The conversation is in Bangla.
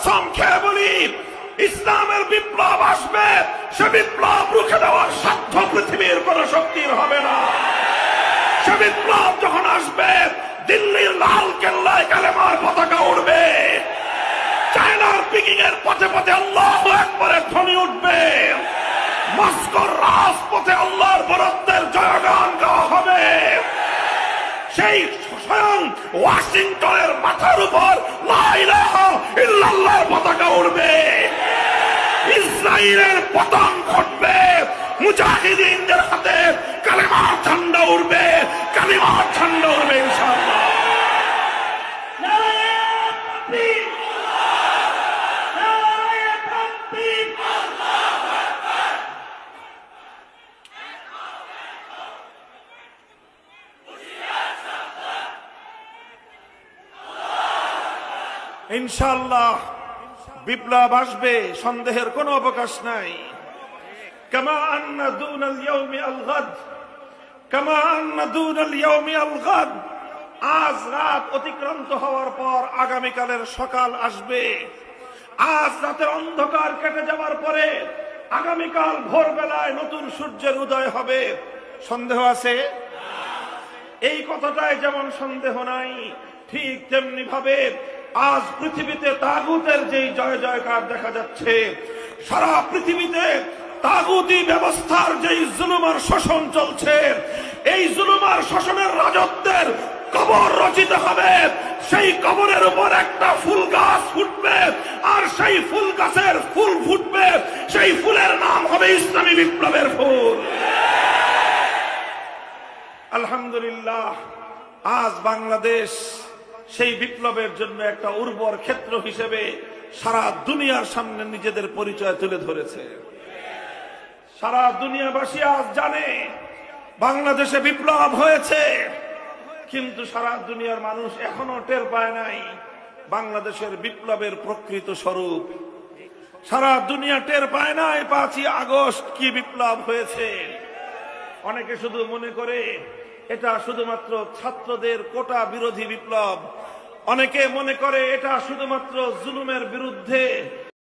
কসম খেয়ে বলি, ইসলামের বিপ্লব আসবে, সে বিপ্লব রুখে দেওয়ার সাধ্য পৃথিবীর কোন শক্তির হবে না। সে বিপ্লব যখন আসবে, দিল্লির লাল কেল্লায় কালেমার পতাকা উড়বে, চায়নার পিকিং এর পথে পথে আল্লাহু আকবারের ধ্বনি উঠবে, মস্কোর রাজপথে আল্লাহর বরত্বের জয়গান গাওয়া হবে। সেই স্বয়ং ওয়াশিংটনের মাথার উপর লা ইলাহা ইল্লাল্লাহর পতাকা উড়বে, ইসরায়েলের পতন ঘটবে, মুজাহিদিনদের হাতে কালেমার ঝান্ডা উড়বে, কালেমার ঝান্ডা উড়বে ইনশাআল্লাহ। ইনশাআল্লাহ বিপ্লব আসবে, সন্দেহের কোনো অবকাশ নাই। কামা আন্না দুনাল ইয়াউমি আল গাদ, কামা আন্না দুনাল ইয়াউমি আল গাদ। আজ রাত অতিক্রান্ত হওয়ার পর আগামীকালের সকাল আসবে। আজ রাতের অন্ধকার কেটে যাওয়ার পরে আগামীকাল ভোরবেলায় নতুন সূর্যের উদয় হবে। সন্দেহ আছে? এই কথাটায় যেমন সন্দেহ নাই, ঠিক তেমনি ভাবে আজ পৃথিবীতে তাগুতের যেই জয় জয়কার দেখা যাচ্ছে, সারা পৃথিবীতে তাগুতি ব্যবস্থার যেই জুলুম আর শোষণ চলছে, এই জুলুম আর শোষণের রাজত্বের কবর রচিত হবে। সেই কবরের উপর একটা ফুল গাছ ফুটবে, আর সেই ফুল গাছের ফুল ফুটবে, সেই ফুলের নাম হবে ইসলামী বিপ্লবের ফুল। আলহামদুলিল্লাহ, আজ বাংলাদেশ সেই বিপ্লবের জন্য একটা উর্বর ক্ষেত্র হিসেবে সারা দুনিয়ার সামনে নিজেদের পরিচয় তুলে ধরেছে। সারা দুনিয়াবাসী আজ জানে বাংলাদেশে বিপ্লব হয়েছে, কিন্তু সারা দুনিয়ার মানুষ এখনো টের পায় নাই বাংলাদেশের বিপ্লবের প্রকৃত স্বরূপ। সারা দুনিয়া টের পায় নাই 5ই আগস্ট কি বিপ্লব হয়েছে। অনেকে শুধু মনে করে এটা শুধুমাত্র ছাত্রদের কোটা বিরোধী বিপ্লব, অনেকে মনে করে এটা শুধুমাত্র জুলুমের বিরুদ্ধে